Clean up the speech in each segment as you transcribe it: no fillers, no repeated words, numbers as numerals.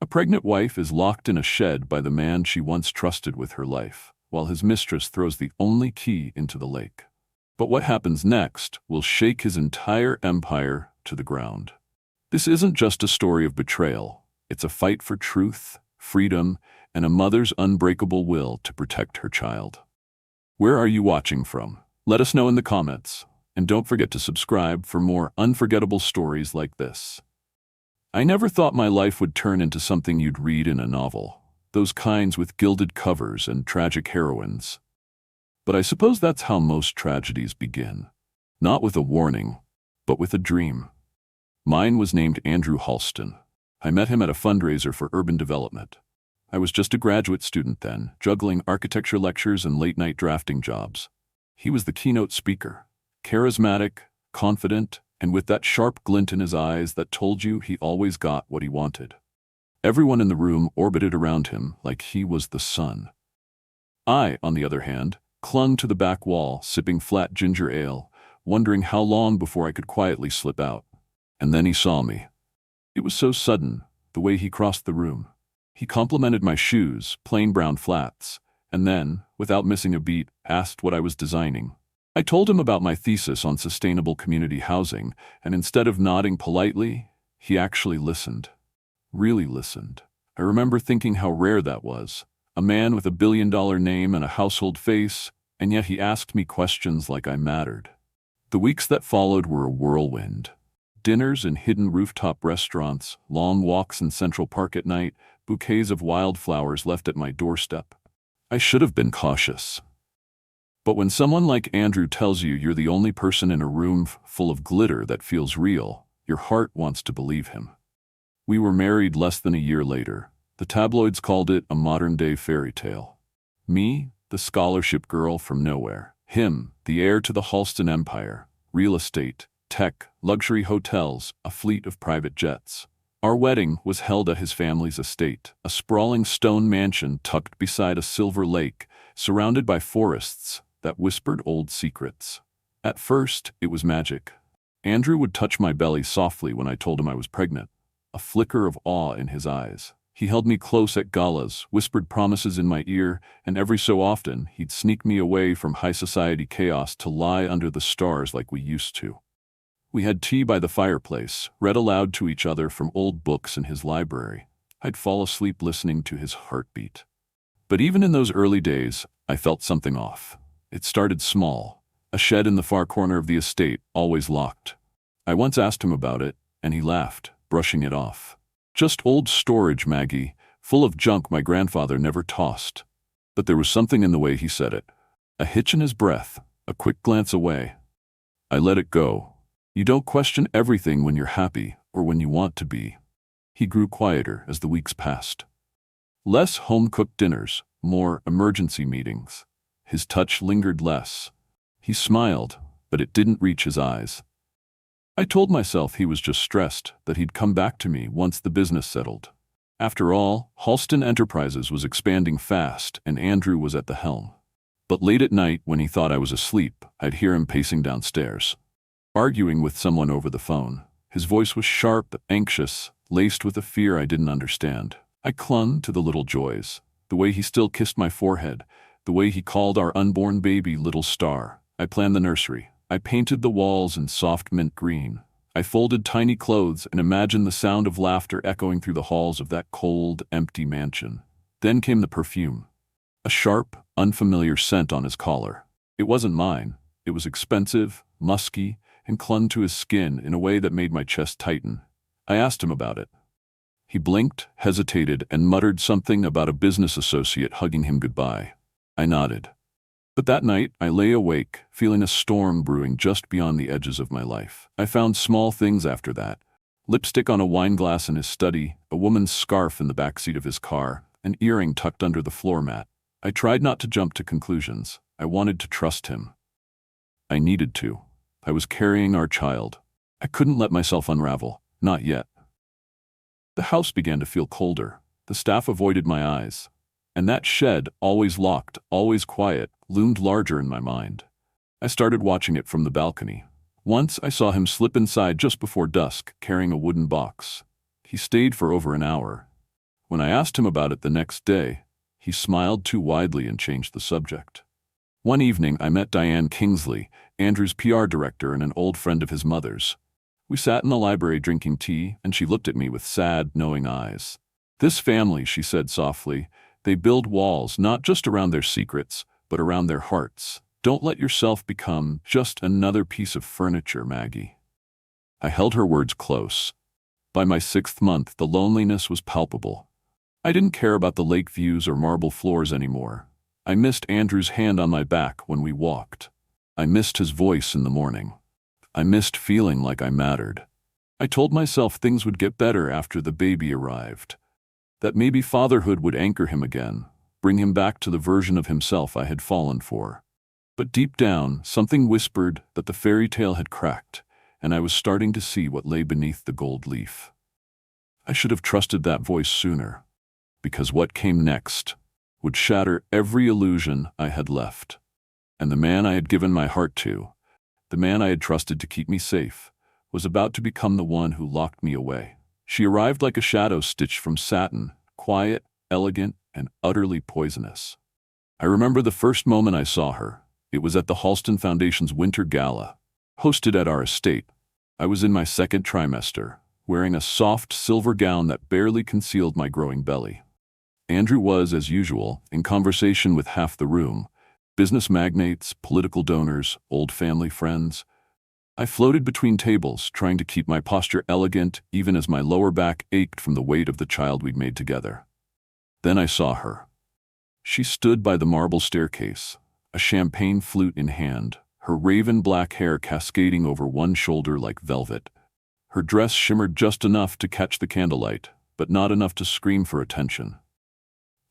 A pregnant wife is locked in a shed by the man she once trusted with her life, while his mistress throws the only key into the lake. But what happens next will shake his entire empire to the ground. This isn't just a story of betrayal. It's a fight for truth, freedom, and a mother's unbreakable will to protect her child. Where are you watching from? Let us know in the comments, and don't forget to subscribe for more unforgettable stories like this. I never thought my life would turn into something you'd read in a novel, those kinds with gilded covers and tragic heroines. But I suppose that's how most tragedies begin. Not with a warning, but with a dream. Mine was named Andrew Halston. I met him at a fundraiser for urban development. I was just a graduate student then, juggling architecture lectures and late-night drafting jobs. He was the keynote speaker, charismatic, confident, and with that sharp glint in his eyes that told you he always got what he wanted. Everyone in the room orbited around him like he was the sun. I, on the other hand, clung to the back wall, sipping flat ginger ale, wondering how long before I could quietly slip out. And then he saw me. It was so sudden, the way he crossed the room. He complimented my shoes, plain brown flats, and then, without missing a beat, asked what I was designing. I told him about my thesis on sustainable community housing, and instead of nodding politely, he actually listened. Really listened. I remember thinking how rare that was. A man with $1 billion name and a household face, and yet he asked me questions like I mattered. The weeks that followed were a whirlwind. Dinners in hidden rooftop restaurants, long walks in Central Park at night, bouquets of wildflowers left at my doorstep. I should have been cautious. But when someone like Andrew tells you you're the only person in a room full of glitter that feels real, your heart wants to believe him. We were married less than a year later. The tabloids called it a modern-day fairy tale. Me, the scholarship girl from nowhere. Him, the heir to the Halston empire, real estate, tech, luxury hotels, a fleet of private jets. Our wedding was held at his family's estate, a sprawling stone mansion tucked beside a silver lake, surrounded by forests that whispered old secrets. At first, it was magic. Andrew would touch my belly softly when I told him I was pregnant, a flicker of awe in his eyes. He held me close at galas, whispered promises in my ear, and every so often, he'd sneak me away from high society chaos to lie under the stars like we used to. We had tea by the fireplace, read aloud to each other from old books in his library. I'd fall asleep listening to his heartbeat. But even in those early days, I felt something off. It started small, a shed in the far corner of the estate, always locked. I once asked him about it, and he laughed, brushing it off. Just old storage, Maggie, full of junk my grandfather never tossed. But there was something in the way he said it. A hitch in his breath, a quick glance away. I let it go. You don't question everything when you're happy or when you want to be. He grew quieter as the weeks passed. Less home-cooked dinners, more emergency meetings. His touch lingered less. He smiled, but it didn't reach his eyes. I told myself he was just stressed, that he'd come back to me once the business settled. After all, Halston Enterprises was expanding fast, and Andrew was at the helm. But late at night, when he thought I was asleep, I'd hear him pacing downstairs, arguing with someone over the phone. His voice was sharp, anxious, laced with a fear I didn't understand. I clung to the little joys, the way he still kissed my forehead, the way he called our unborn baby Little Star. I planned the nursery. I painted the walls in soft mint green. I folded tiny clothes and imagined the sound of laughter echoing through the halls of that cold, empty mansion. Then came the perfume. A sharp, unfamiliar scent on his collar. It wasn't mine. It was expensive, musky, and clung to his skin in a way that made my chest tighten. I asked him about it. He blinked, hesitated, and muttered something about a business associate hugging him goodbye. I nodded. But that night, I lay awake, feeling a storm brewing just beyond the edges of my life. I found small things after that. Lipstick on a wine glass in his study, a woman's scarf in the backseat of his car, an earring tucked under the floor mat. I tried not to jump to conclusions. I wanted to trust him. I needed to. I was carrying our child. I couldn't let myself unravel. Not yet. The house began to feel colder. The staff avoided my eyes. And that shed, always locked, always quiet, loomed larger in my mind. I started watching it from the balcony. Once I saw him slip inside just before dusk, carrying a wooden box. He stayed for over an hour. When I asked him about it the next day, he smiled too widely and changed the subject. One evening, I met Diane Kingsley, Andrew's PR director and an old friend of his mother's. We sat in the library drinking tea, and she looked at me with sad, knowing eyes. "This family," she said softly, "they build walls not just around their secrets, but around their hearts. Don't let yourself become just another piece of furniture, Maggie." I held her words close. By my 6th month, the loneliness was palpable. I didn't care about the lake views or marble floors anymore. I missed Andrew's hand on my back when we walked. I missed his voice in the morning. I missed feeling like I mattered. I told myself things would get better after the baby arrived. That maybe fatherhood would anchor him again, bring him back to the version of himself I had fallen for. But deep down, something whispered that the fairy tale had cracked, and I was starting to see what lay beneath the gold leaf. I should have trusted that voice sooner, because what came next would shatter every illusion I had left. And the man I had given my heart to, the man I had trusted to keep me safe, was about to become the one who locked me away. She arrived like a shadow stitched from satin, quiet, elegant, and utterly poisonous. I remember the first moment I saw her. It was at the Halston Foundation's Winter Gala, hosted at our estate. I was in my 2nd trimester, wearing a soft silver gown that barely concealed my growing belly. Andrew was, as usual, in conversation with half the room: business magnates, political donors, old family friends. I floated between tables, trying to keep my posture elegant, even as my lower back ached from the weight of the child we'd made together. Then I saw her. She stood by the marble staircase, a champagne flute in hand, her raven black hair cascading over one shoulder like velvet. Her dress shimmered just enough to catch the candlelight, but not enough to scream for attention.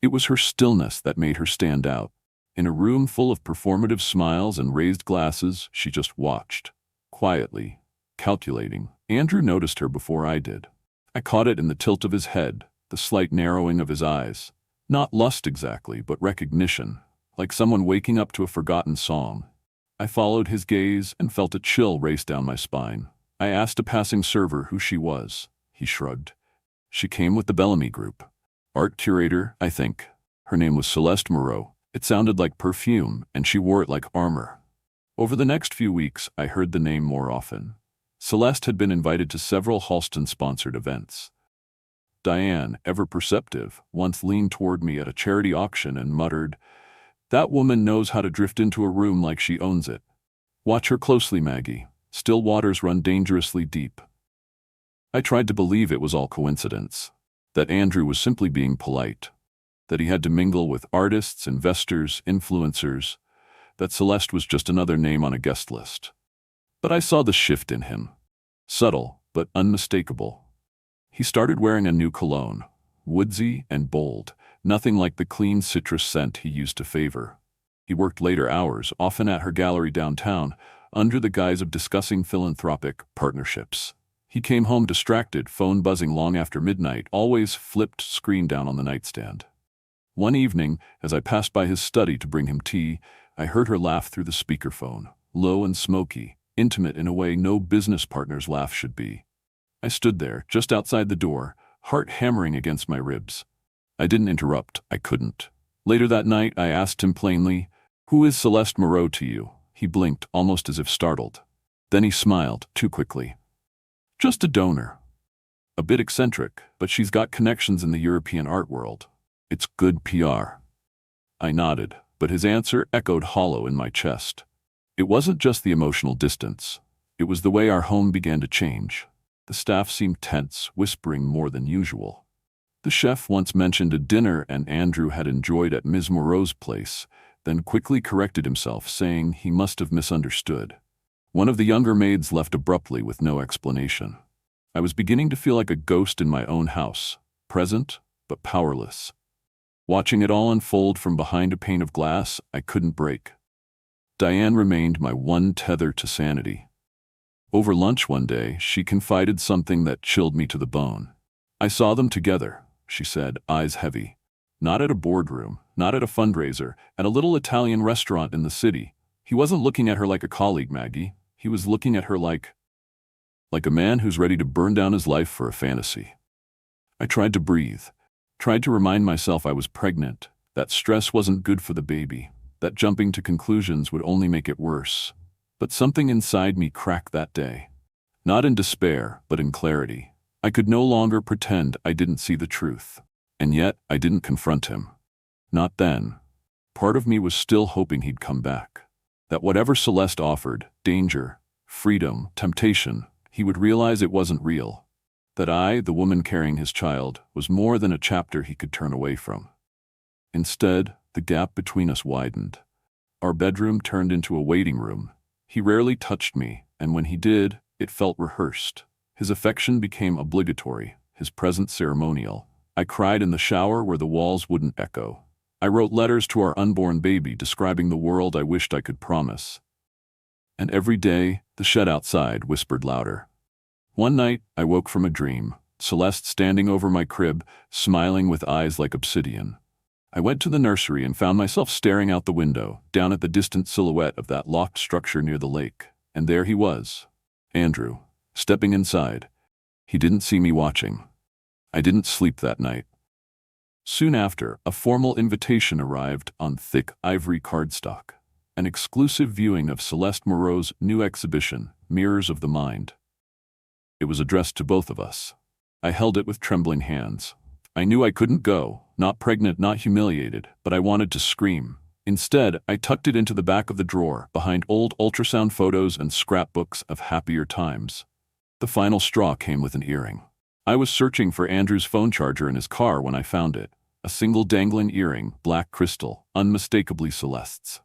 It was her stillness that made her stand out. In a room full of performative smiles and raised glasses, she just watched, quietly, calculating. Andrew noticed her before I did. I caught it in the tilt of his head, the slight narrowing of his eyes. Not lust exactly, but recognition, like someone waking up to a forgotten song. I followed his gaze and felt a chill race down my spine. I asked a passing server who she was. He shrugged. She came with the Bellamy Group. Art curator, I think. Her name was Celeste Moreau. It sounded like perfume, and she wore it like armor. Over the next few weeks, I heard the name more often. Celeste had been invited to several Halston-sponsored events. Diane, ever perceptive, once leaned toward me at a charity auction and muttered, "That woman knows how to drift into a room like she owns it. Watch her closely, Maggie. Still waters run dangerously deep." I tried to believe it was all coincidence, that Andrew was simply being polite, that he had to mingle with artists, investors, influencers, that Celeste was just another name on a guest list. But I saw the shift in him. Subtle, but unmistakable. He started wearing a new cologne, woodsy and bold, nothing like the clean citrus scent he used to favor. He worked later hours, often at her gallery downtown, under the guise of discussing philanthropic partnerships. He came home distracted, phone buzzing long after midnight, always flipped screen down on the nightstand. One evening, as I passed by his study to bring him tea, I heard her laugh through the speakerphone, low and smoky, intimate in a way no business partner's laugh should be. I stood there, just outside the door, heart hammering against my ribs. I didn't interrupt. I couldn't. Later that night, I asked him plainly, "Who is Celeste Moreau to you?" He blinked, almost as if startled. Then he smiled, too quickly. "Just a donor. A bit eccentric, but she's got connections in the European art world. It's good PR." I nodded, but his answer echoed hollow in my chest. It wasn't just the emotional distance. It was the way our home began to change. The staff seemed tense, whispering more than usual. The chef once mentioned a dinner and Andrew had enjoyed at Ms. Moreau's place, then quickly corrected himself, saying he must have misunderstood. One of the younger maids left abruptly with no explanation. I was beginning to feel like a ghost in my own house, present but powerless. Watching it all unfold from behind a pane of glass I couldn't break. Diane remained my one tether to sanity. Over lunch one day, she confided something that chilled me to the bone. "I saw them together," she said, eyes heavy. "Not at a boardroom, not at a fundraiser, at a little Italian restaurant in the city. He wasn't looking at her like a colleague, Maggie. He was looking at her like a man who's ready to burn down his life for a fantasy." I tried to breathe, Tried to remind myself I was pregnant, that stress wasn't good for the baby, that jumping to conclusions would only make it worse. But something inside me cracked that day. Not in despair, but in clarity. I could no longer pretend I didn't see the truth. And yet, I didn't confront him. Not then. Part of me was still hoping he'd come back. That whatever Celeste offered, danger, freedom, temptation, he would realize it wasn't real. That I, the woman carrying his child, was more than a chapter he could turn away from. Instead, the gap between us widened. Our bedroom turned into a waiting room. He rarely touched me, and when he did, it felt rehearsed. His affection became obligatory, his presence ceremonial. I cried in the shower where the walls wouldn't echo. I wrote letters to our unborn baby describing the world I wished I could promise. And every day, the shed outside whispered louder. One night, I woke from a dream, Celeste standing over my crib, smiling with eyes like obsidian. I went to the nursery and found myself staring out the window, down at the distant silhouette of that locked structure near the lake. And there he was, Andrew, stepping inside. He didn't see me watching. I didn't sleep that night. Soon after, a formal invitation arrived on thick ivory cardstock. An exclusive viewing of Celeste Moreau's new exhibition, Mirrors of the Mind. It was addressed to both of us. I held it with trembling hands. I knew I couldn't go, not pregnant, not humiliated, but I wanted to scream. Instead, I tucked it into the back of the drawer, behind old ultrasound photos and scrapbooks of happier times. The final straw came with an earring. I was searching for Andrew's phone charger in his car when I found it. A single dangling earring, black crystal, unmistakably Celeste's.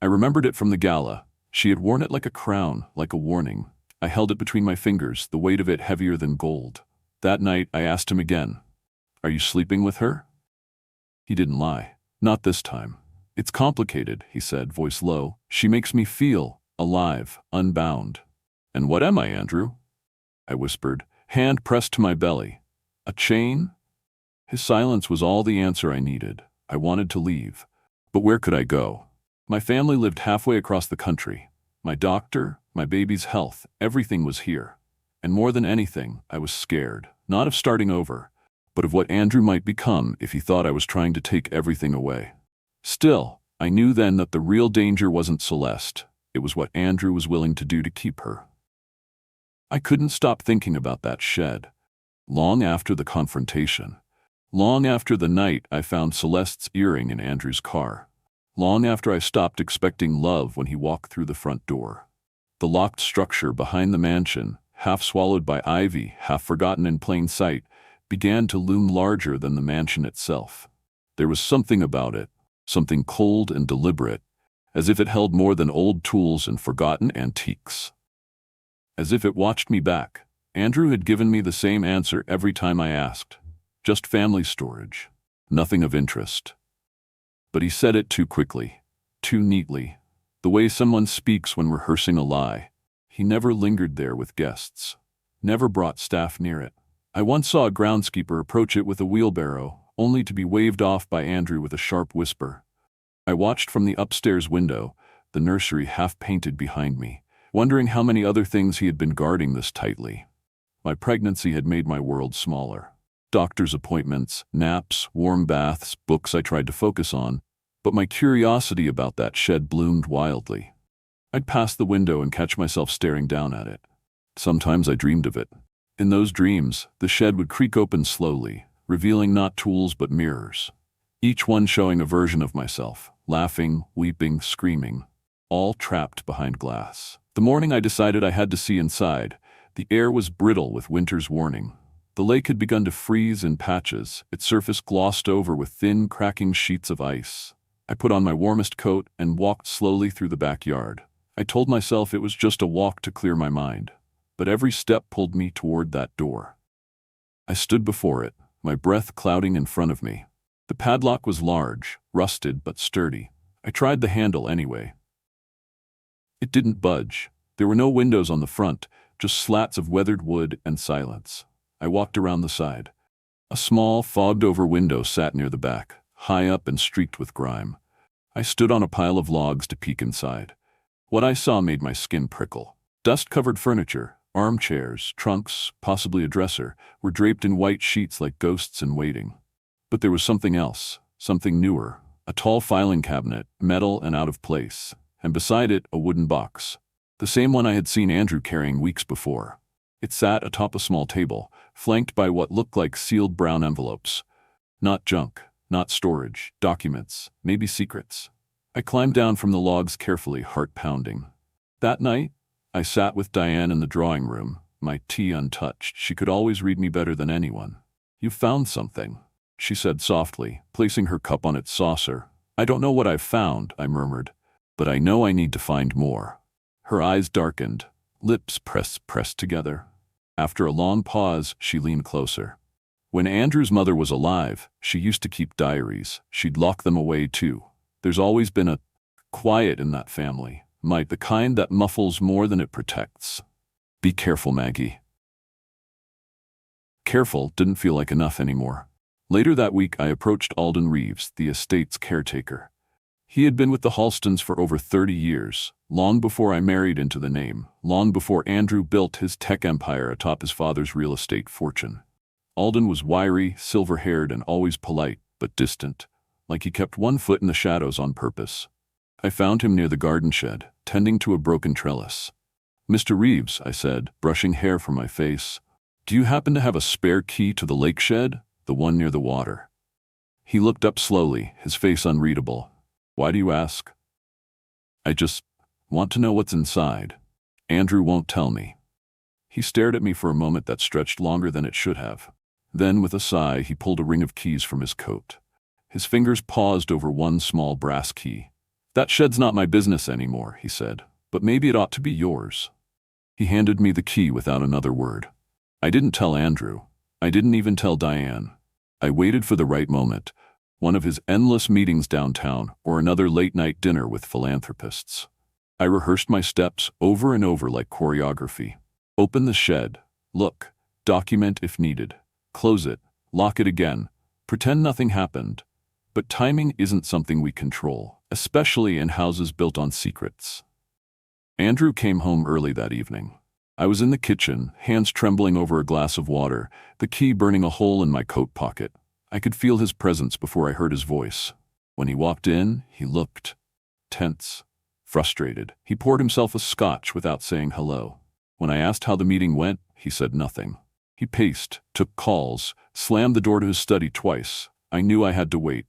I remembered it from the gala. She had worn it like a crown, like a warning. I held it between my fingers, the weight of it heavier than gold. That night, I asked him again, "Are you sleeping with her?" He didn't lie. Not this time. "It's complicated," he said, voice low. "She makes me feel alive, unbound." "And what am I, Andrew?" I whispered, hand pressed to my belly. "A chain?" His silence was all the answer I needed. I wanted to leave. But where could I go? My family lived halfway across the country. My doctor, my baby's health, everything was here. And more than anything, I was scared, not of starting over, but of what Andrew might become if he thought I was trying to take everything away. Still, I knew then that the real danger wasn't Celeste. It was what Andrew was willing to do to keep her. I couldn't stop thinking about that shed. Long after the confrontation. Long after the night I found Celeste's earring in Andrew's car. Long after I stopped expecting love when he walked through the front door. The locked structure behind the mansion, half swallowed by ivy, half forgotten in plain sight, began to loom larger than the mansion itself. There was something about it, something cold and deliberate, as if it held more than old tools and forgotten antiques. As if it watched me back. Andrew had given me the same answer every time I asked. Just family storage. Nothing of interest. But he said it too quickly, too neatly, the way someone speaks when rehearsing a lie. He never lingered there with guests, never brought staff near it. I once saw a groundskeeper approach it with a wheelbarrow, only to be waved off by Andrew with a sharp whisper. I watched from the upstairs window, the nursery half-painted behind me, wondering how many other things he had been guarding this tightly. My pregnancy had made my world smaller. Doctor's appointments, naps, warm baths, books I tried to focus on, but my curiosity about that shed bloomed wildly. I'd pass the window and catch myself staring down at it. Sometimes I dreamed of it. In those dreams, the shed would creak open slowly, revealing not tools but mirrors. Each one showing a version of myself, laughing, weeping, screaming, all trapped behind glass. The morning I decided I had to see inside, the air was brittle with winter's warning. The lake had begun to freeze in patches, its surface glossed over with thin, cracking sheets of ice. I put on my warmest coat and walked slowly through the backyard. I told myself it was just a walk to clear my mind, but every step pulled me toward that door. I stood before it, my breath clouding in front of me. The padlock was large, rusted but sturdy. I tried the handle anyway. It didn't budge. There were no windows on the front, just slats of weathered wood and silence. I walked around the side. A small, fogged-over window sat near the back, high up and streaked with grime. I stood on a pile of logs to peek inside. What I saw made my skin prickle. Dust-covered furniture, armchairs, trunks, possibly a dresser, were draped in white sheets like ghosts in waiting. But there was something else, something newer. A tall filing cabinet, metal and out of place, and beside it a wooden box. The same one I had seen Andrew carrying weeks before. It sat atop a small table, flanked by what looked like sealed brown envelopes. Not junk, not storage, documents, maybe secrets. I climbed down from the logs carefully, heart pounding. That night, I sat with Diane in the drawing room, my tea untouched. She could always read me better than anyone. "You've found something," she said softly, placing her cup on its saucer. "I don't know what I've found," I murmured, "but I know I need to find more." Her eyes darkened, lips pressed together. After a long pause, she leaned closer. "When Andrew's mother was alive, she used to keep diaries. She'd lock them away too. There's always been a quiet in that family, the kind that muffles more than it protects. Be careful, Maggie." Careful didn't feel like enough anymore. Later that week, I approached Alden Reeves, the estate's caretaker. He had been with the Halstons for over 30 years, long before I married into the name, long before Andrew built his tech empire atop his father's real estate fortune. Alden was wiry, silver-haired, and always polite, but distant, like he kept one foot in the shadows on purpose. I found him near the garden shed, tending to a broken trellis. "Mr. Reeves," I said, brushing hair from my face, "do you happen to have a spare key to the lake shed, the one near the water?" He looked up slowly, his face unreadable. "Why do you ask?" "I just want to know what's inside. Andrew won't tell me." He stared at me for a moment that stretched longer than it should have. Then, with a sigh, he pulled a ring of keys from his coat. His fingers paused over one small brass key. "That shed's not my business anymore," he said, "but maybe it ought to be yours." He handed me the key without another word. I didn't tell Andrew. I didn't even tell Diane. I waited for the right moment. One of his endless meetings downtown, or another late-night dinner with philanthropists. I rehearsed my steps over and over like choreography. Open the shed. Look. Document if needed. Close it. Lock it again. Pretend nothing happened. But timing isn't something we control, especially in houses built on secrets. Andrew came home early that evening. I was in the kitchen, hands trembling over a glass of water, the key burning a hole in my coat pocket. I could feel his presence before I heard his voice. When he walked in, he looked tense, frustrated. He poured himself a scotch without saying hello. When I asked how the meeting went, he said nothing. He paced, took calls, slammed the door to his study twice. I knew I had to wait.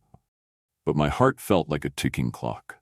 But my heart felt like a ticking clock.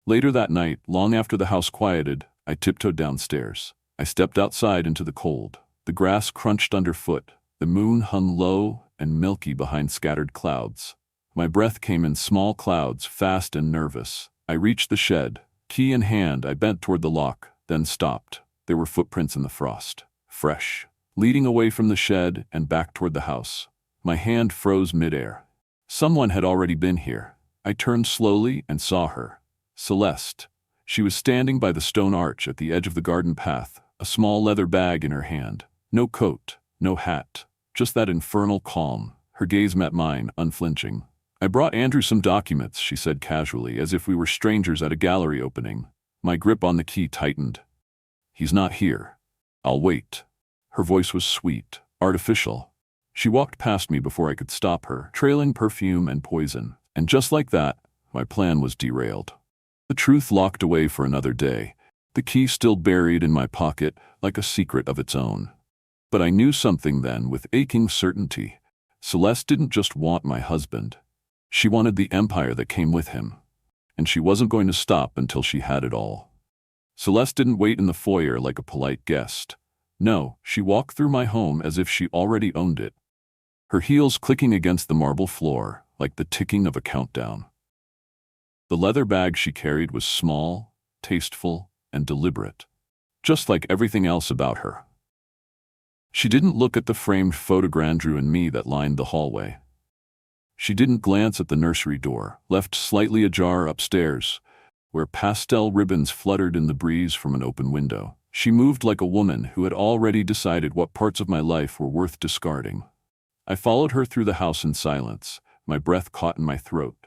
Later that night, long after the house quieted, I tiptoed downstairs. I stepped outside into the cold. The grass crunched underfoot. The moon hung low and milky behind scattered clouds. My breath came in small clouds, fast and nervous. I reached the shed. Key in hand, I bent toward the lock, then stopped. There were footprints in the frost. Fresh. Leading away from the shed and back toward the house. My hand froze midair. Someone had already been here. I turned slowly and saw her. Celeste. She was standing by the stone arch at the edge of the garden path, a small leather bag in her hand. No coat, no hat, just that infernal calm. Her gaze met mine, unflinching. "I brought Andrew some documents," she said casually, as if we were strangers at a gallery opening. My grip on the key tightened. "He's not here. I'll wait." Her voice was sweet, artificial. She walked past me before I could stop her, trailing perfume and poison. And just like that, my plan was derailed. The truth locked away for another day, the key still buried in my pocket like a secret of its own. But I knew something then with aching certainty. Celeste didn't just want my husband. She wanted the empire that came with him. And she wasn't going to stop until she had it all. Celeste didn't wait in the foyer like a polite guest. No, she walked through my home as if she already owned it. Her heels clicking against the marble floor like the ticking of a countdown. The leather bag she carried was small, tasteful, and deliberate, just like everything else about her. She didn't look at the framed photo of Andrew and me that lined the hallway. She didn't glance at the nursery door, left slightly ajar upstairs, where pastel ribbons fluttered in the breeze from an open window. She moved like a woman who had already decided what parts of my life were worth discarding. I followed her through the house in silence, my breath caught in my throat.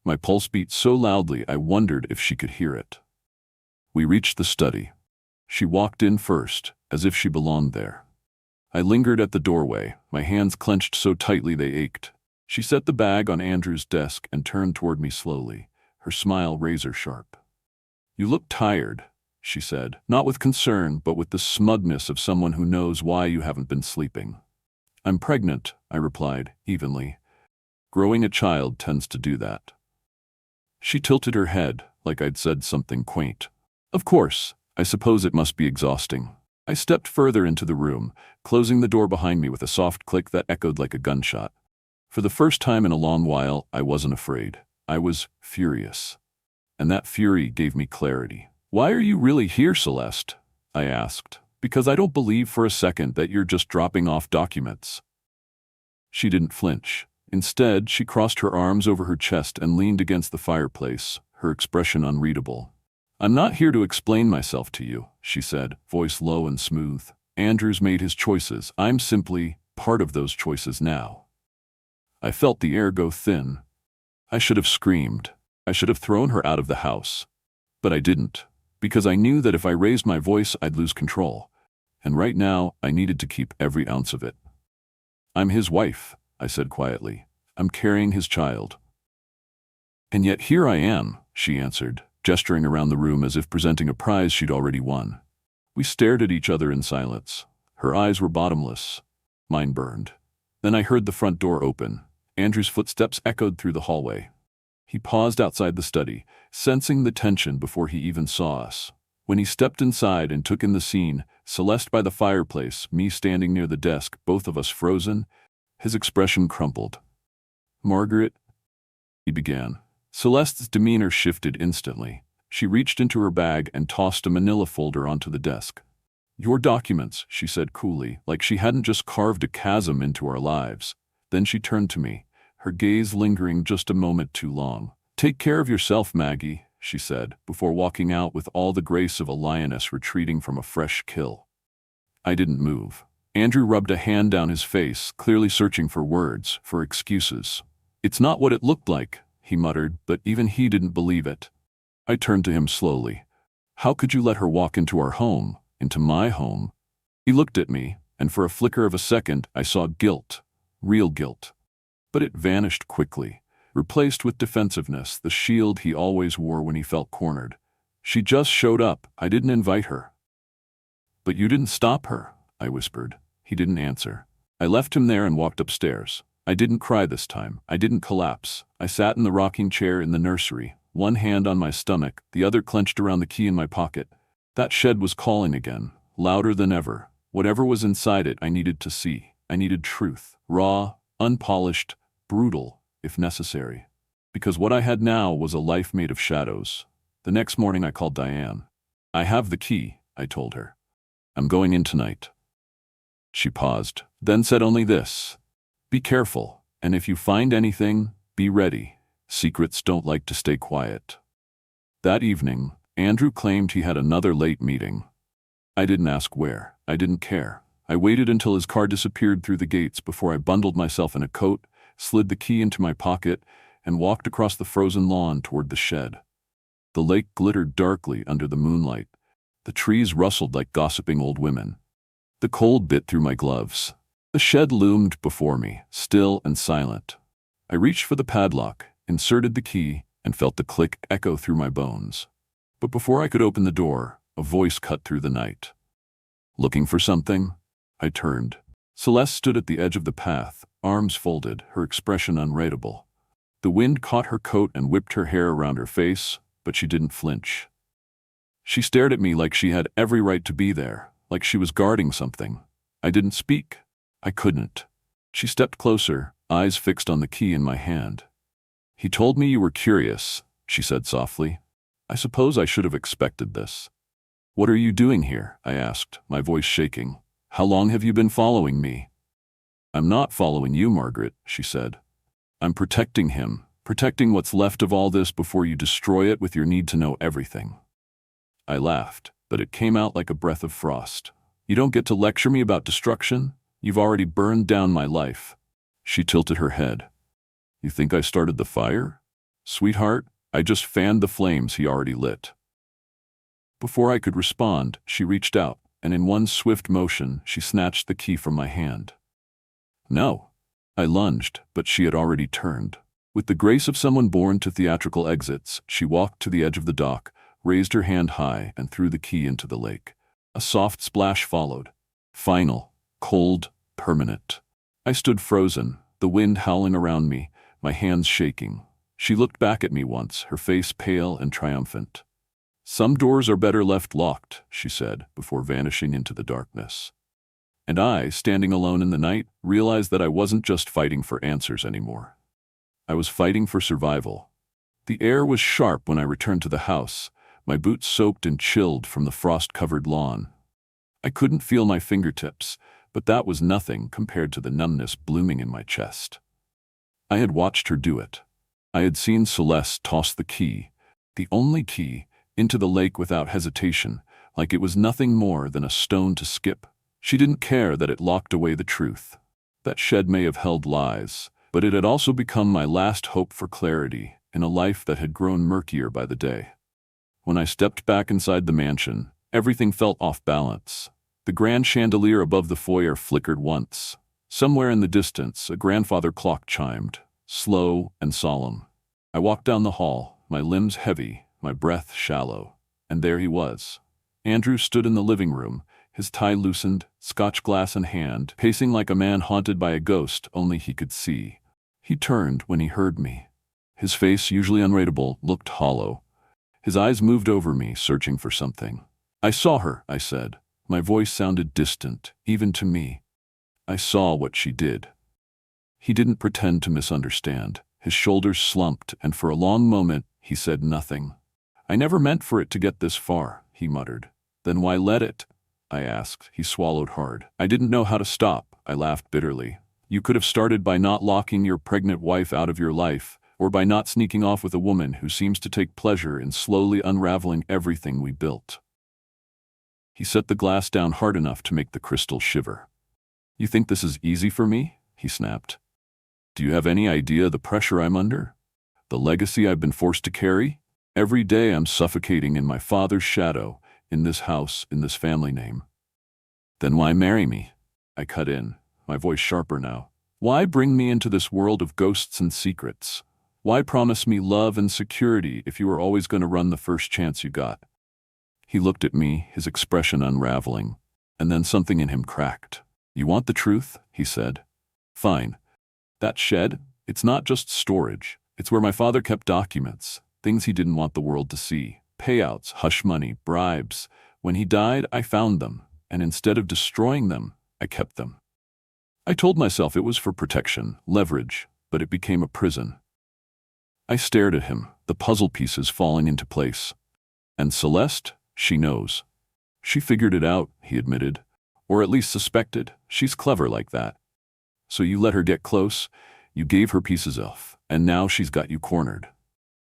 My pulse beat so loudly I wondered if she could hear it. We reached the study. She walked in first, as if she belonged there. I lingered at the doorway, my hands clenched so tightly they ached. She set the bag on Andrew's desk and turned toward me slowly, her smile razor-sharp. "You look tired," she said, not with concern, but with the smugness of someone who knows why you haven't been sleeping. "I'm pregnant," I replied, evenly. "Growing a child tends to do that." She tilted her head, like I'd said something quaint. "Of course, I suppose it must be exhausting." I stepped further into the room, closing the door behind me with a soft click that echoed like a gunshot. For the first time in a long while, I wasn't afraid. I was furious. And that fury gave me clarity. "Why are you really here, Celeste?" I asked. "Because I don't believe for a second that you're just dropping off documents." She didn't flinch. Instead, she crossed her arms over her chest and leaned against the fireplace, her expression unreadable. "I'm not here to explain myself to you," she said, voice low and smooth. "Andrew's made his choices. I'm simply part of those choices now." I felt the air go thin. I should have screamed. I should have thrown her out of the house. But I didn't, because I knew that if I raised my voice, I'd lose control. And right now, I needed to keep every ounce of it. "I'm his wife," I said quietly. "I'm carrying his child." "And yet here I am," she answered, gesturing around the room as if presenting a prize she'd already won. We stared at each other in silence. Her eyes were bottomless. Mine burned. Then I heard the front door open. Andrew's footsteps echoed through the hallway. He paused outside the study, sensing the tension before he even saw us. When he stepped inside and took in the scene, Celeste by the fireplace, me standing near the desk, both of us frozen, his expression crumpled. "Margaret," he began. Celeste's demeanor shifted instantly. She reached into her bag and tossed a manila folder onto the desk. "Your documents," she said coolly, like she hadn't just carved a chasm into our lives. Then she turned to me, her gaze lingering just a moment too long. "Take care of yourself, Maggie," she said, before walking out with all the grace of a lioness retreating from a fresh kill. I didn't move. Andrew rubbed a hand down his face, clearly searching for words, for excuses. "It's not what it looked like," he muttered, but even he didn't believe it. I turned to him slowly. "How could you let her walk into our home, into my home?" He looked at me, and for a flicker of a second, I saw guilt, real guilt. But it vanished quickly, replaced with defensiveness, the shield he always wore when he felt cornered. "She just showed up. I didn't invite her." "But you didn't stop her," I whispered. He didn't answer. I left him there and walked upstairs. I didn't cry this time. I didn't collapse. I sat in the rocking chair in the nursery, one hand on my stomach, the other clenched around the key in my pocket. That shed was calling again, louder than ever. Whatever was inside it, I needed to see. I needed truth. Raw, unpolished, brutal, if necessary. Because what I had now was a life made of shadows. The next morning I called Diane. "I have the key," I told her. "I'm going in tonight." She paused, then said only this: "Be careful, and if you find anything, be ready. Secrets don't like to stay quiet." That evening, Andrew claimed he had another late meeting. I didn't ask where. I didn't care. I waited until his car disappeared through the gates before I bundled myself in a coat, slid the key into my pocket, and walked across the frozen lawn toward the shed. The lake glittered darkly under the moonlight. The trees rustled like gossiping old women. The cold bit through my gloves. The shed loomed before me, still and silent. I reached for the padlock, inserted the key, and felt the click echo through my bones. But before I could open the door, a voice cut through the night. "Looking for something?" I turned. Celeste stood at the edge of the path, arms folded, her expression unreadable. The wind caught her coat and whipped her hair around her face, but she didn't flinch. She stared at me like she had every right to be there, like she was guarding something. I didn't speak. I couldn't. She stepped closer, eyes fixed on the key in my hand. "He told me you were curious," she said softly. "I suppose I should have expected this." "What are you doing here?" I asked, my voice shaking. "How long have you been following me?" "I'm not following you, Margaret," she said. "I'm protecting him, protecting what's left of all this before you destroy it with your need to know everything." I laughed, but it came out like a breath of frost. "You don't get to lecture me about destruction? You've already burned down my life." She tilted her head. "You think I started the fire? Sweetheart, I just fanned the flames he already lit." Before I could respond, she reached out, and in one swift motion, she snatched the key from my hand. "No." I lunged, but she had already turned. With the grace of someone born to theatrical exits, she walked to the edge of the dock, raised her hand high, and threw the key into the lake. A soft splash followed. Final, cold, permanent. I stood frozen, the wind howling around me, my hands shaking. She looked back at me once, her face pale and triumphant. "Some doors are better left locked," she said, before vanishing into the darkness. And I, standing alone in the night, realized that I wasn't just fighting for answers anymore. I was fighting for survival. The air was sharp when I returned to the house, my boots soaked and chilled from the frost-covered lawn. I couldn't feel my fingertips, but that was nothing compared to the numbness blooming in my chest. I had watched her do it. I had seen Celeste toss the key, the only key, into the lake without hesitation, like it was nothing more than a stone to skip. She didn't care that it locked away the truth. That shed may have held lies, but it had also become my last hope for clarity in a life that had grown murkier by the day. When I stepped back inside the mansion, everything felt off balance. The grand chandelier above the foyer flickered once. Somewhere in the distance, a grandfather clock chimed, slow and solemn. I walked down the hall, my limbs heavy, my breath shallow. And there he was. Andrew stood in the living room, his tie loosened, scotch glass in hand, pacing like a man haunted by a ghost only he could see. He turned when he heard me. His face, usually unreadable, looked hollow. His eyes moved over me, searching for something. "I saw her," I said. My voice sounded distant, even to me. "I saw what she did." He didn't pretend to misunderstand. His shoulders slumped, and for a long moment, he said nothing. "I never meant for it to get this far," he muttered. "Then why let it?" I asked. He swallowed hard. "I didn't know how to stop," I laughed bitterly. "You could have started by not locking your pregnant wife out of your life, or by not sneaking off with a woman who seems to take pleasure in slowly unraveling everything we built." He set the glass down hard enough to make the crystal shiver. "You think this is easy for me?" he snapped. "Do you have any idea the pressure I'm under? The legacy I've been forced to carry? Every day I'm suffocating in my father's shadow, in this house, in this family name." "Then why marry me?" I cut in, my voice sharper now. "Why bring me into this world of ghosts and secrets? Why promise me love and security if you were always going to run the first chance you got?" He looked at me, his expression unraveling, and then something in him cracked. "You want the truth?" he said. "Fine. That shed, it's not just storage. It's where my father kept documents, things he didn't want the world to see. Payouts, hush money, bribes. When he died, I found them, and instead of destroying them, I kept them. I told myself it was for protection, leverage, but it became a prison." I stared at him, the puzzle pieces falling into place. "And Celeste? She knows." "She figured it out," he admitted. "Or at least suspected. She's clever like that." "So you let her get close, you gave her pieces of, and now she's got you cornered."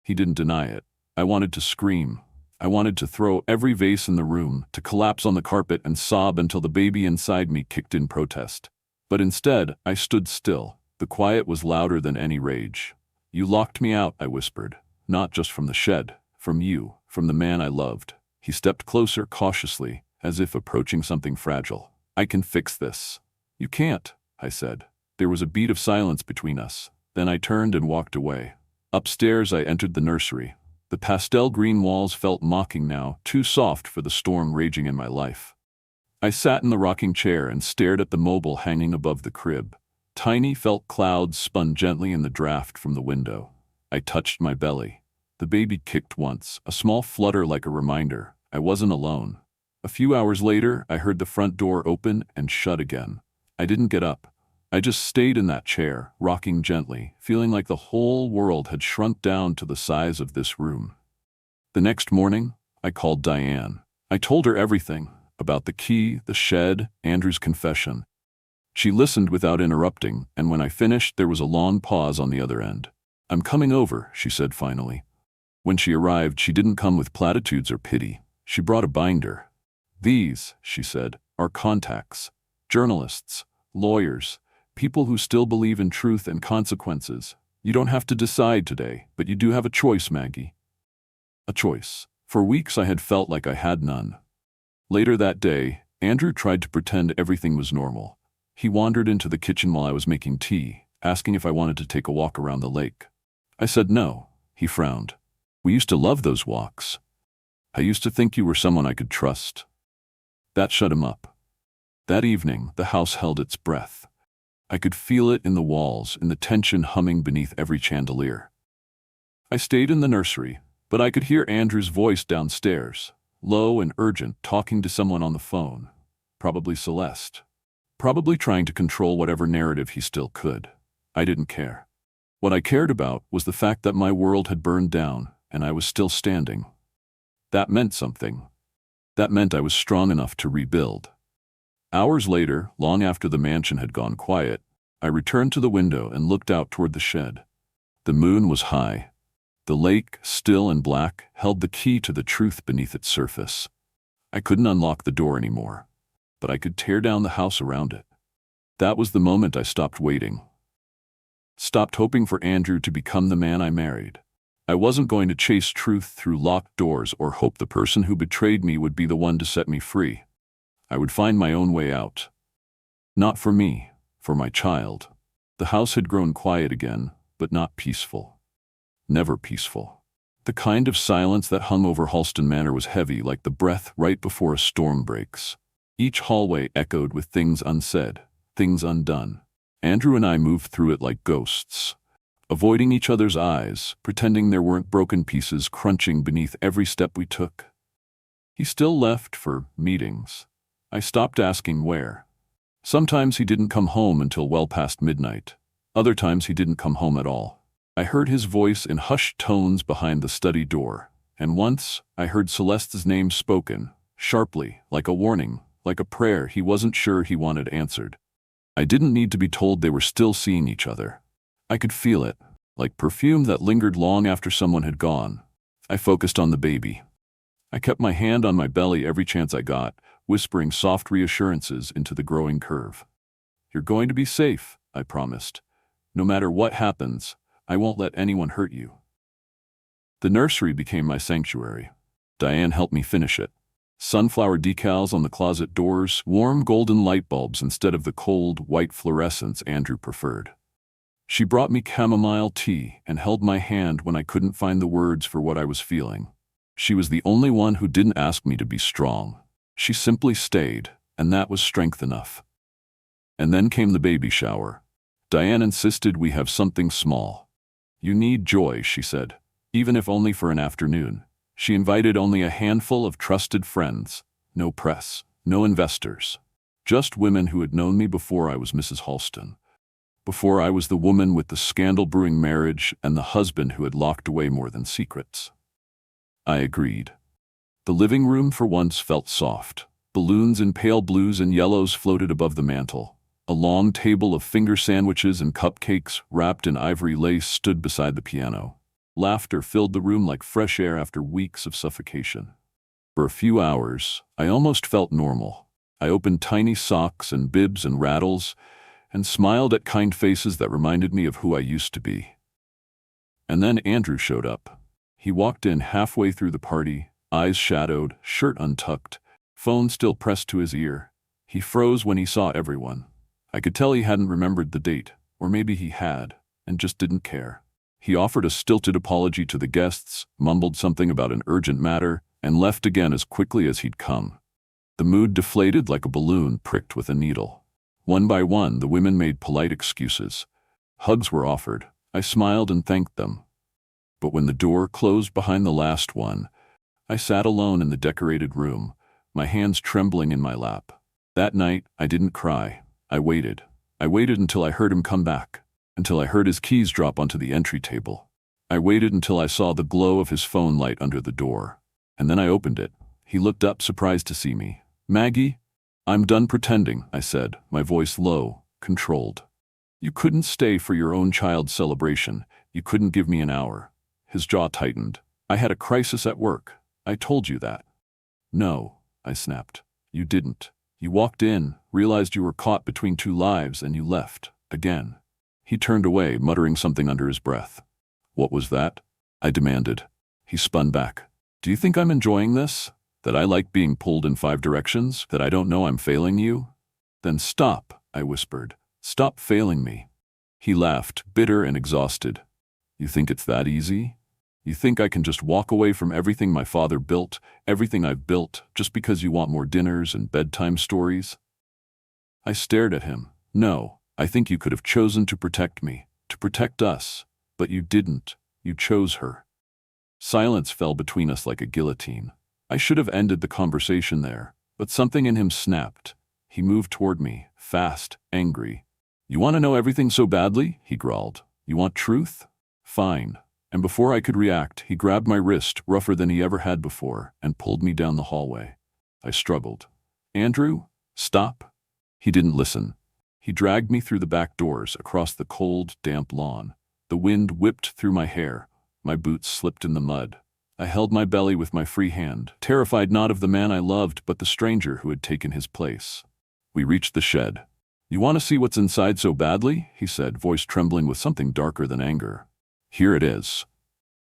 He didn't deny it. I wanted to scream. I wanted to throw every vase in the room, to collapse on the carpet and sob until the baby inside me kicked in protest. But instead, I stood still. The quiet was louder than any rage. "You locked me out," I whispered. "Not just from the shed, from you, from the man I loved." He stepped closer cautiously, as if approaching something fragile. "I can fix this." "You can't," I said. There was a beat of silence between us. Then I turned and walked away. Upstairs, I entered the nursery. The pastel green walls felt mocking now, too soft for the storm raging in my life. I sat in the rocking chair and stared at the mobile hanging above the crib. Tiny felt clouds spun gently in the draft from the window. I touched my belly. The baby kicked once, a small flutter like a reminder. I wasn't alone. A few hours later, I heard the front door open and shut again. I didn't get up. I just stayed in that chair, rocking gently, feeling like the whole world had shrunk down to the size of this room. The next morning, I called Diane. I told her everything, about the key, the shed, Andrew's confession. She listened without interrupting, and when I finished, there was a long pause on the other end. "I'm coming over," she said finally. When she arrived, she didn't come with platitudes or pity. She brought a binder. "These," she said, "are contacts. Journalists, lawyers, people who still believe in truth and consequences. You don't have to decide today, but you do have a choice, Maggie." A choice. For weeks I had felt like I had none. Later that day, Andrew tried to pretend everything was normal. He wandered into the kitchen while I was making tea, asking if I wanted to take a walk around the lake. I said no. He frowned. We used to love those walks. I used to think you were someone I could trust. That shut him up. That evening, the house held its breath. I could feel it in the walls, in the tension humming beneath every chandelier. I stayed in the nursery, but I could hear Andrew's voice downstairs, low and urgent, talking to someone on the phone. Probably Celeste. Probably trying to control whatever narrative he still could. I didn't care. What I cared about was the fact that my world had burned down, and I was still standing. That meant something. That meant I was strong enough to rebuild. Hours later, long after the mansion had gone quiet, I returned to the window and looked out toward the shed. The moon was high. The lake, still and black, held the key to the truth beneath its surface. I couldn't unlock the door anymore, but I could tear down the house around it. That was the moment I stopped waiting. Stopped hoping for Andrew to become the man I married. I wasn't going to chase truth through locked doors or hope the person who betrayed me would be the one to set me free. I would find my own way out. Not for me, for my child. The house had grown quiet again, but not peaceful. Never peaceful. The kind of silence that hung over Halston Manor was heavy, like the breath right before a storm breaks. Each hallway echoed with things unsaid, things undone. Andrew and I moved through it like ghosts, avoiding each other's eyes, pretending there weren't broken pieces crunching beneath every step we took. He still left for meetings. I stopped asking where. Sometimes he didn't come home until well past midnight. Other times he didn't come home at all. I heard his voice in hushed tones behind the study door, and once I heard Celeste's name spoken, sharply, like a warning, like a prayer he wasn't sure he wanted answered. I didn't need to be told they were still seeing each other. I could feel it, like perfume that lingered long after someone had gone. I focused on the baby. I kept my hand on my belly every chance I got, whispering soft reassurances into the growing curve. You're going to be safe, I promised. No matter what happens, I won't let anyone hurt you. The nursery became my sanctuary. Diane helped me finish it. Sunflower decals on the closet doors, warm golden light bulbs instead of the cold, white fluorescence Andrew preferred. She brought me chamomile tea and held my hand when I couldn't find the words for what I was feeling. She was the only one who didn't ask me to be strong. She simply stayed, and that was strength enough. And then came the baby shower. Diane insisted we have something small. You need joy, she said, even if only for an afternoon. She invited only a handful of trusted friends, no press, no investors, just women who had known me before I was Mrs. Halston, before I was the woman with the scandal-brewing marriage and the husband who had locked away more than secrets. I agreed. The living room for once felt soft. Balloons in pale blues and yellows floated above the mantel. A long table of finger sandwiches and cupcakes wrapped in ivory lace stood beside the piano. Laughter filled the room like fresh air after weeks of suffocation. For a few hours, I almost felt normal. I opened tiny socks and bibs and rattles, and smiled at kind faces that reminded me of who I used to be. And then Andrew showed up. He walked in halfway through the party, eyes shadowed, shirt untucked, phone still pressed to his ear. He froze when he saw everyone. I could tell he hadn't remembered the date, or maybe he had, and just didn't care. He offered a stilted apology to the guests, mumbled something about an urgent matter, and left again as quickly as he'd come. The mood deflated like a balloon pricked with a needle. One by one, the women made polite excuses. Hugs were offered. I smiled and thanked them. But when the door closed behind the last one, I sat alone in the decorated room, my hands trembling in my lap. That night, I didn't cry. I waited. I waited until I heard him come back, until I heard his keys drop onto the entry table. I waited until I saw the glow of his phone light under the door. And then I opened it. He looked up, surprised to see me. Maggie? I'm done pretending, I said, my voice low, controlled. You couldn't stay for your own child's celebration. You couldn't give me an hour. His jaw tightened. I had a crisis at work. I told you that. No, I snapped. You didn't. You walked in, realized you were caught between two lives, and you left, again. He turned away, muttering something under his breath. What was that? I demanded. He spun back. Do you think I'm enjoying this? That I like being pulled in 5 directions? That I don't know I'm failing you? Then stop, I whispered. Stop failing me. He laughed, bitter and exhausted. You think it's that easy? You think I can just walk away from everything my father built, everything I've built, just because you want more dinners and bedtime stories? I stared at him. No, I think you could have chosen to protect me, to protect us, but you didn't. You chose her. Silence fell between us like a guillotine. I should have ended the conversation there, but something in him snapped. He moved toward me, fast, angry. You want to know everything so badly? He growled. You want truth? Fine. And before I could react, he grabbed my wrist, rougher than he ever had before, and pulled me down the hallway. I struggled. Andrew, stop. He didn't listen. He dragged me through the back doors, across the cold, damp lawn. The wind whipped through my hair. My boots slipped in the mud. I held my belly with my free hand, terrified not of the man I loved, but the stranger who had taken his place. We reached the shed. You want to see what's inside so badly? He said, voice trembling with something darker than anger. Here it is.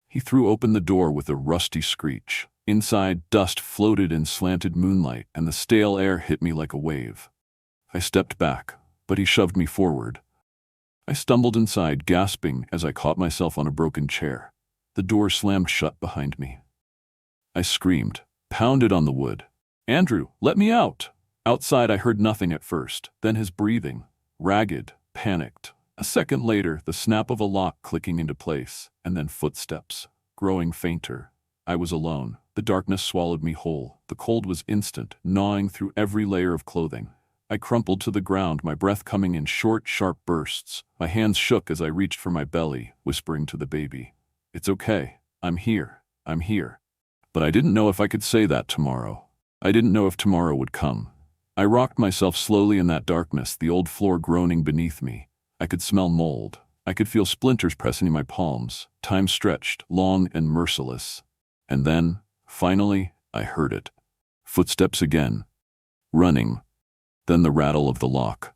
He threw open the door with a rusty screech. Inside, dust floated in slanted moonlight, and the stale air hit me like a wave. I stepped back, but he shoved me forward. I stumbled inside, gasping as I caught myself on a broken chair. The door slammed shut behind me. I screamed, pounded on the wood. Andrew, let me out! Outside I heard nothing at first, then his breathing, ragged, panicked. A second later, the snap of a lock clicking into place, and then footsteps, growing fainter. I was alone. The darkness swallowed me whole. The cold was instant, gnawing through every layer of clothing. I crumpled to the ground, my breath coming in short, sharp bursts. My hands shook as I reached for my belly, whispering to the baby, "It's okay. I'm here. I'm here." But I didn't know if I could say that tomorrow. I didn't know if tomorrow would come. I rocked myself slowly in that darkness, the old floor groaning beneath me. I could smell mold. I could feel splinters pressing in my palms. Time stretched, long and merciless. And then, finally, I heard it. Footsteps again. Running. Then the rattle of the lock.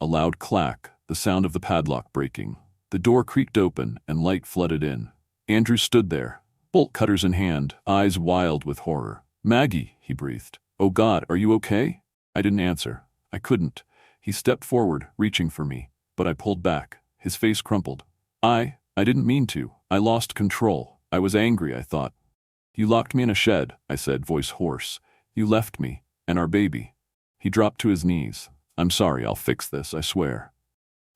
A loud clack, the sound of the padlock breaking. The door creaked open and light flooded in. Andrew stood there, bolt cutters in hand, eyes wild with horror. "Maggie," he breathed. "Oh God, are you okay?" I didn't answer. I couldn't. He stepped forward, reaching for me, but I pulled back. His face crumpled. I didn't mean to. I lost control. I was angry, I thought. "You locked me in a shed," I said, voice hoarse. "You left me, and our baby." He dropped to his knees. "I'm sorry, I'll fix this, I swear."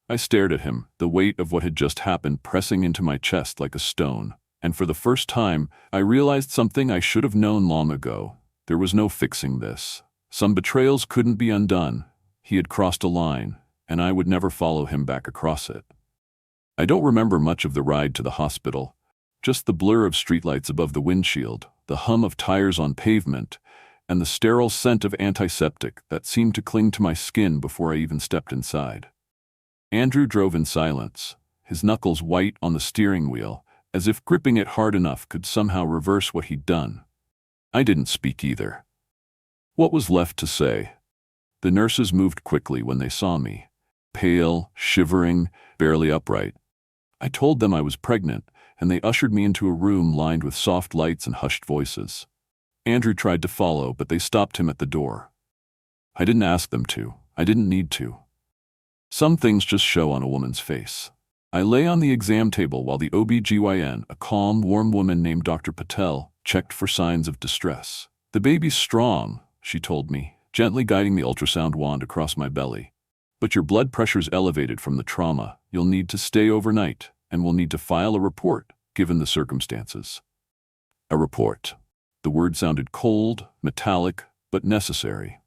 I stared at him, the weight of what had just happened pressing into my chest like a stone. And for the first time, I realized something I should have known long ago. There was no fixing this. Some betrayals couldn't be undone. He had crossed a line, and I would never follow him back across it. I don't remember much of the ride to the hospital. Just the blur of streetlights above the windshield, the hum of tires on pavement, and the sterile scent of antiseptic that seemed to cling to my skin before I even stepped inside. Andrew drove in silence, his knuckles white on the steering wheel, as if gripping it hard enough could somehow reverse what he'd done. I didn't speak either. What was left to say? The nurses moved quickly when they saw me, pale, shivering, barely upright. I told them I was pregnant, and they ushered me into a room lined with soft lights and hushed voices. Andrew tried to follow, but they stopped him at the door. I didn't ask them to. I didn't need to. Some things just show on a woman's face. I lay on the exam table while the OB-GYN, a calm, warm woman named Dr. Patel, checked for signs of distress. "The baby's strong," she told me, gently guiding the ultrasound wand across my belly. "But your blood pressure's elevated from the trauma. You'll need to stay overnight, and we'll need to file a report, given the circumstances." A report. The word sounded cold, metallic, but necessary.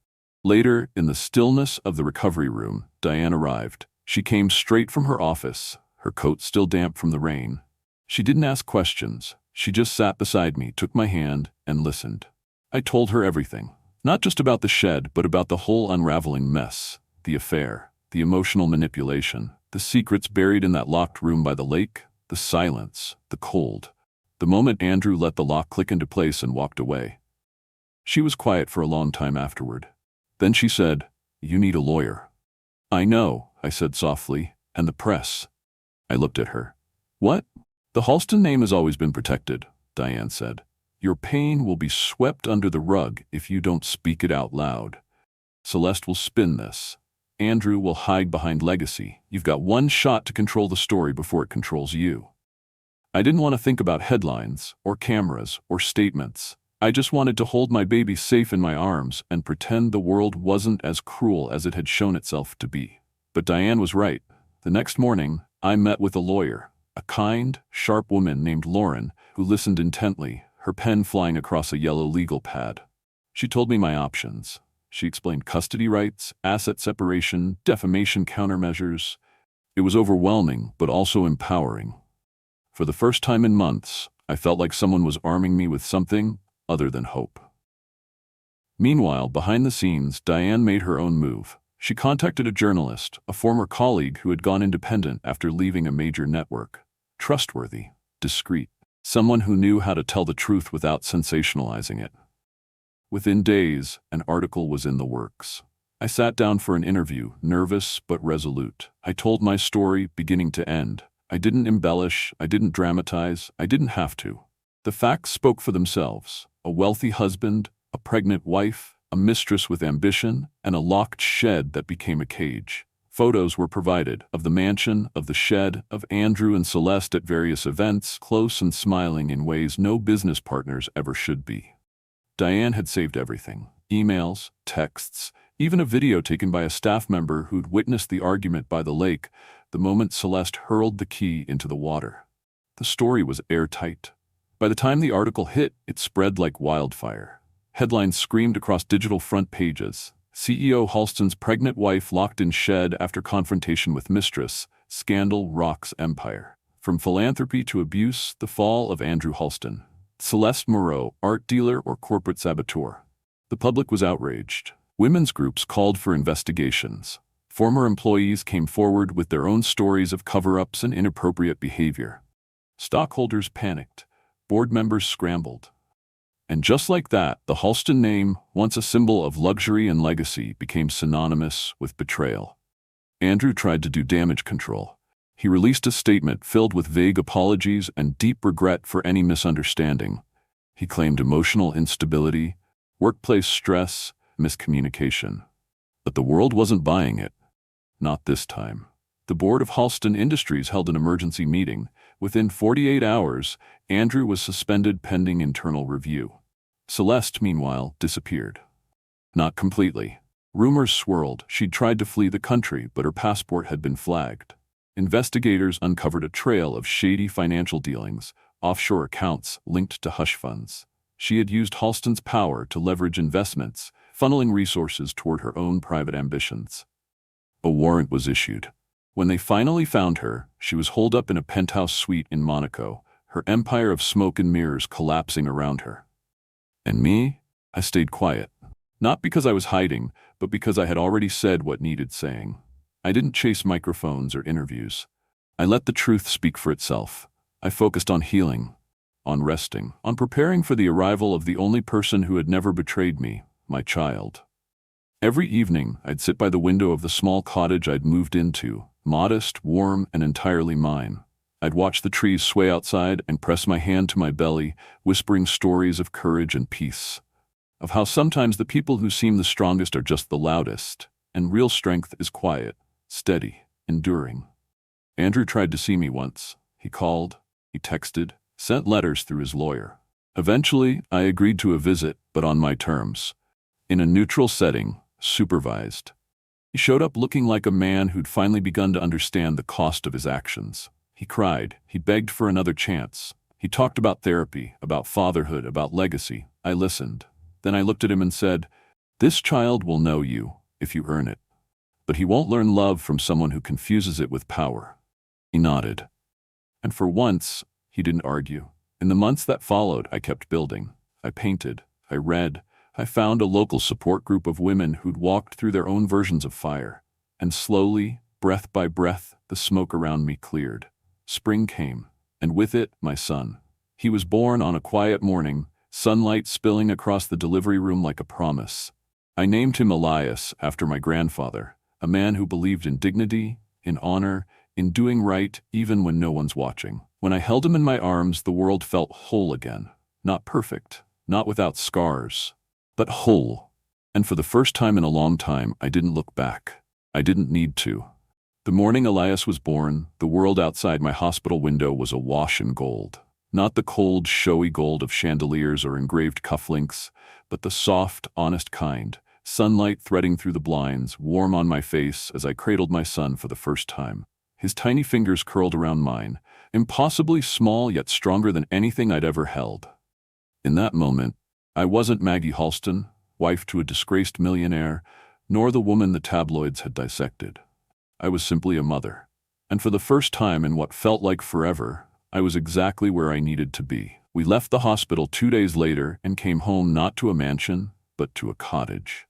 Later, in the stillness of the recovery room, Diane arrived. She came straight from her office, her coat still damp from the rain. She didn't ask questions. She just sat beside me, took my hand, and listened. I told her everything. Not just about the shed, but about the whole unraveling mess, the affair, the emotional manipulation, the secrets buried in that locked room by the lake, the silence, the cold. The moment Andrew let the lock click into place and walked away. She was quiet for a long time afterward. Then she said, "You need a lawyer." "I know," I said softly, "and the press." I looked at her. "What?" "The Halston name has always been protected," Diane said. "Your pain will be swept under the rug if you don't speak it out loud. Celeste will spin this. Andrew will hide behind legacy. You've got one shot to control the story before it controls you. I didn't want to think about headlines, or cameras, or statements. I just wanted to hold my baby safe in my arms and pretend the world wasn't as cruel as it had shown itself to be. But Diane was right. The next morning, I met with a lawyer, a kind, sharp woman named Lauren, who listened intently, her pen flying across a yellow legal pad. She told me my options. She explained custody rights, asset separation, defamation countermeasures. It was overwhelming, but also empowering. For the first time in months, I felt like someone was arming me with something other than hope. Meanwhile, behind the scenes, Diane made her own move. She contacted a journalist, a former colleague who had gone independent after leaving a major network. Trustworthy, discreet, someone who knew how to tell the truth without sensationalizing it. Within days, an article was in the works. I sat down for an interview, nervous but resolute. I told my story, beginning to end. I didn't embellish, I didn't dramatize, I didn't have to. The facts spoke for themselves. A wealthy husband, a pregnant wife, a mistress with ambition, and a locked shed that became a cage. Photos were provided of the mansion, of the shed, of Andrew and Celeste at various events, close and smiling in ways no business partners ever should be. Diane had saved everything. Emails, texts, even a video taken by a staff member who'd witnessed the argument by the lake the moment Celeste hurled the key into the water. The story was airtight. By the time the article hit, it spread like wildfire. Headlines screamed across digital front pages. CEO Halston's pregnant wife locked in shed after confrontation with Mistress. Scandal rocks empire. From philanthropy to abuse, the fall of Andrew Halston. Celeste Moreau, art dealer or corporate saboteur. The public was outraged. Women's groups called for investigations. Former employees came forward with their own stories of cover-ups and inappropriate behavior. Stockholders panicked. Board members scrambled. And just like that, the Halston name, once a symbol of luxury and legacy, became synonymous with betrayal. Andrew tried to do damage control. He released a statement filled with vague apologies and deep regret for any misunderstanding. He claimed emotional instability, workplace stress, miscommunication. But the world wasn't buying it. Not this time. The board of Halston Industries held an emergency meeting. Within 48 hours, Andrew was suspended pending internal review. Celeste, meanwhile, disappeared. Not completely. Rumors swirled. She'd tried to flee the country, but her passport had been flagged. Investigators uncovered a trail of shady financial dealings, offshore accounts linked to hush funds. She had used Halston's power to leverage investments, funneling resources toward her own private ambitions. A warrant was issued. When they finally found her, she was holed up in a penthouse suite in Monaco, her empire of smoke and mirrors collapsing around her. And me? I stayed quiet. Not because I was hiding, but because I had already said what needed saying. I didn't chase microphones or interviews. I let the truth speak for itself. I focused on healing, on resting, on preparing for the arrival of the only person who had never betrayed me, my child. Every evening, I'd sit by the window of the small cottage I'd moved into, modest, warm, and entirely mine. I'd watch the trees sway outside and press my hand to my belly, whispering stories of courage and peace. Of how sometimes the people who seem the strongest are just the loudest, and real strength is quiet, steady, enduring. Andrew tried to see me once. He called, he texted, sent letters through his lawyer. Eventually, I agreed to a visit, but on my terms. In a neutral setting, supervised. He showed up looking like a man who'd finally begun to understand the cost of his actions. He cried, he begged for another chance. He talked about therapy, about fatherhood, about legacy. I listened. Then I looked at him and said, "This child will know you, if you earn it. But he won't learn love from someone who confuses it with power." He nodded. And for once, he didn't argue. In the months that followed, I kept building. I painted. I read. I found a local support group of women who'd walked through their own versions of fire. And slowly, breath by breath, the smoke around me cleared. Spring came, and with it, my son. He was born on a quiet morning, sunlight spilling across the delivery room like a promise. I named him Elias after my grandfather, a man who believed in dignity, in honor, in doing right even when no one's watching. When I held him in my arms, the world felt whole again. Not perfect, not without scars, but whole. And for the first time in a long time, I didn't look back. I didn't need to. The morning Elias was born, the world outside my hospital window was awash in gold. Not the cold, showy gold of chandeliers or engraved cufflinks, but the soft, honest kind, sunlight threading through the blinds, warm on my face as I cradled my son for the first time. His tiny fingers curled around mine, impossibly small yet stronger than anything I'd ever held. In that moment, I wasn't Maggie Halston, wife to a disgraced millionaire, nor the woman the tabloids had dissected. I was simply a mother. And for the first time in what felt like forever, I was exactly where I needed to be. We left the hospital 2 days later and came home not to a mansion, but to a cottage.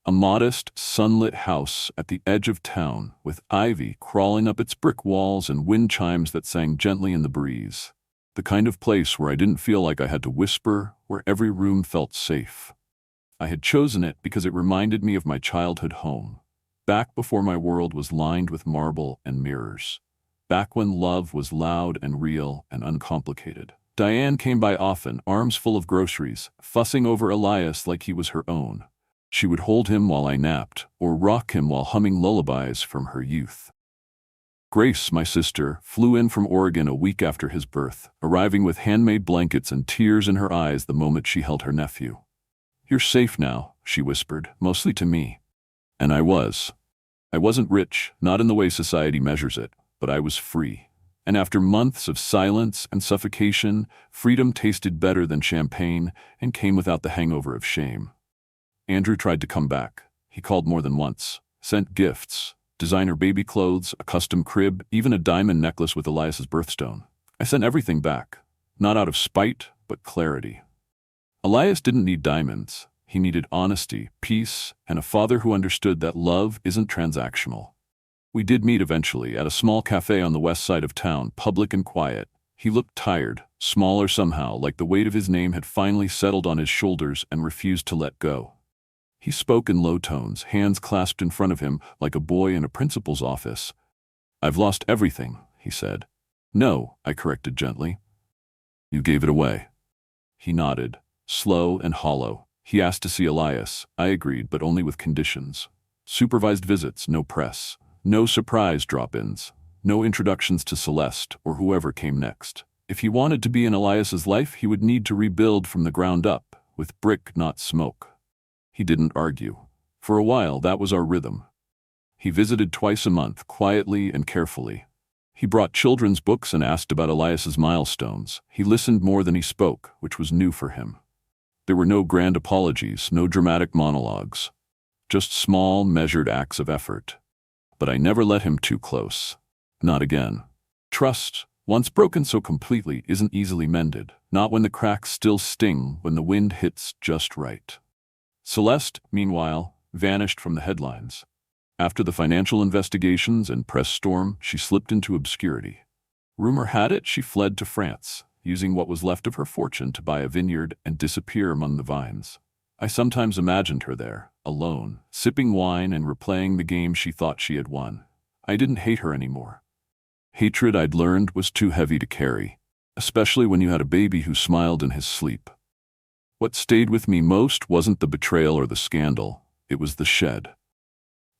A modest, sunlit house at the edge of town, with ivy crawling up its brick walls and wind chimes that sang gently in the breeze. The kind of place where I didn't feel like I had to whisper, where every room felt safe. I had chosen it because it reminded me of my childhood home, back before my world was lined with marble and mirrors, back when love was loud and real and uncomplicated. Diane came by often, arms full of groceries, fussing over Elias like he was her own. She would hold him while I napped, or rock him while humming lullabies from her youth. Grace, my sister, flew in from Oregon a week after his birth, arriving with handmade blankets and tears in her eyes the moment she held her nephew. "You're safe now," she whispered, mostly to me. And I was. I wasn't rich, not in the way society measures it, but I was free. And after months of silence and suffocation, freedom tasted better than champagne and came without the hangover of shame. Andrew tried to come back. He called more than once, sent gifts, designer baby clothes, a custom crib, even a diamond necklace with Elias's birthstone. I sent everything back, not out of spite, but clarity. Elias didn't need diamonds. He needed honesty, peace, and a father who understood that love isn't transactional. We did meet eventually at a small cafe on the west side of town, public and quiet. He looked tired, smaller somehow, like the weight of his name had finally settled on his shoulders and refused to let go. He spoke in low tones, hands clasped in front of him like a boy in a principal's office. "I've lost everything," he said. "No," I corrected gently. "You gave it away." He nodded, slow and hollow. He asked to see Elias. I agreed, but only with conditions. Supervised visits, no press. No surprise drop-ins. No introductions to Celeste or whoever came next. If he wanted to be in Elias's life, he would need to rebuild from the ground up, with brick, not smoke. He didn't argue. For a while, that was our rhythm. He visited twice a month, quietly and carefully. He brought children's books and asked about Elias's milestones. He listened more than he spoke, which was new for him. There were no grand apologies, no dramatic monologues. Just small, measured acts of effort. But I never let him too close. Not again. Trust, once broken so completely, isn't easily mended. Not when the cracks still sting, when the wind hits just right. Celeste, meanwhile, vanished from the headlines. After the financial investigations and press storm, she slipped into obscurity. Rumor had it she fled to France, using what was left of her fortune to buy a vineyard and disappear among the vines. I sometimes imagined her there, alone, sipping wine and replaying the game she thought she had won. I didn't hate her anymore. Hatred, I'd learned, was too heavy to carry, especially when you had a baby who smiled in his sleep. What stayed with me most wasn't the betrayal or the scandal, it was the shed.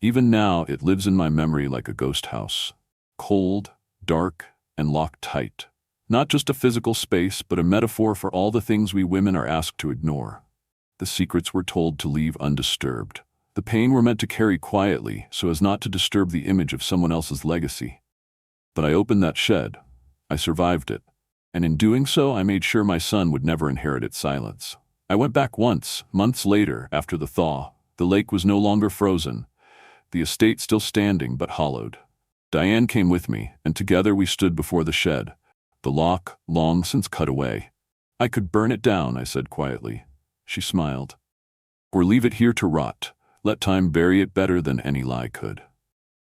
Even now, it lives in my memory like a ghost house. Cold, dark, and locked tight. Not just a physical space, but a metaphor for all the things we women are asked to ignore. The secrets we're told to leave undisturbed. The pain we're meant to carry quietly so as not to disturb the image of someone else's legacy. But I opened that shed. I survived it. And in doing so, I made sure my son would never inherit its silence. I went back once, months later, after the thaw. The lake was no longer frozen. The estate still standing, but hollowed. Diane came with me, and together we stood before the shed. The lock, long since cut away. "I could burn it down," I said quietly. She smiled. "Or leave it here to rot. Let time bury it better than any lie could."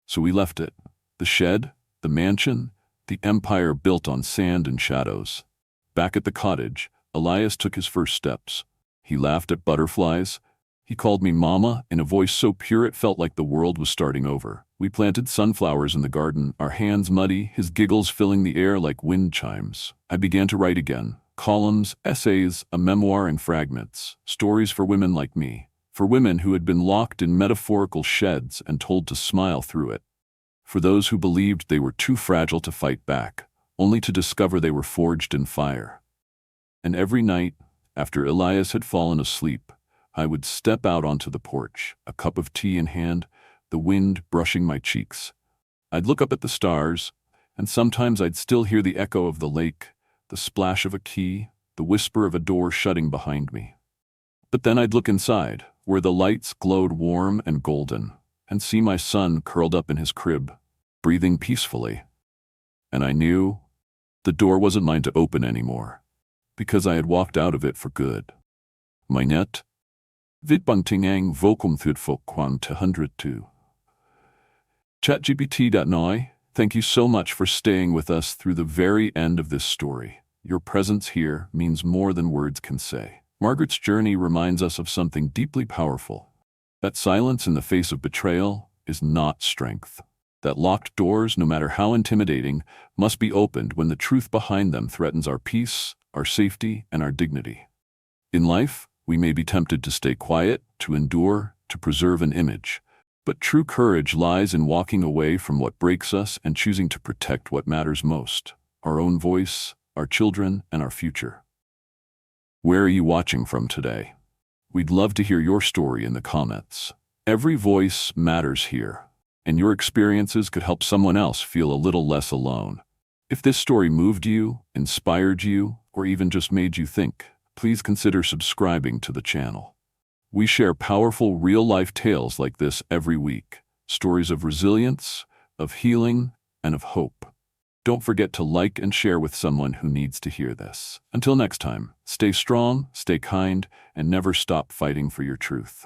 So we left it. The shed, the mansion, the empire built on sand and shadows. Back at the cottage, Elias took his first steps. He laughed at butterflies. He called me Mama in a voice so pure it felt like the world was starting over. We planted sunflowers in the garden, our hands muddy, his giggles filling the air like wind chimes. I began to write again. Columns, essays, a memoir in fragments. Stories for women like me. For women who had been locked in metaphorical sheds and told to smile through it. For those who believed they were too fragile to fight back, only to discover they were forged in fire. And every night, after Elias had fallen asleep, I would step out onto the porch, a cup of tea in hand, the wind brushing my cheeks. I'd look up at the stars, and sometimes I'd still hear the echo of the lake, the splash of a key, the whisper of a door shutting behind me. But then I'd look inside, where the lights glowed warm and golden, and see my son curled up in his crib, breathing peacefully. And I knew the door wasn't mine to open anymore, because I had walked out of it for good. Mynet Vidbunting ang vokum thudfok kwan 102. ChatGPT.noi, thank you so much for staying with us through the very end of this story. Your presence here means more than words can say. Margaret's journey reminds us of something deeply powerful. That silence in the face of betrayal is not strength. That locked doors, no matter how intimidating, must be opened when the truth behind them threatens our peace, our safety, and our dignity. In life, we may be tempted to stay quiet, to endure, to preserve an image. But true courage lies in walking away from what breaks us and choosing to protect what matters most: our own voice, our children, and our future. Where are you watching from today? We'd love to hear your story in the comments. Every voice matters here, and your experiences could help someone else feel a little less alone. If this story moved you, inspired you, or even just made you think, please consider subscribing to the channel. We share powerful real-life tales like this every week, stories of resilience, of healing, and of hope. Don't forget to like and share with someone who needs to hear this. Until next time, stay strong, stay kind, and never stop fighting for your truth.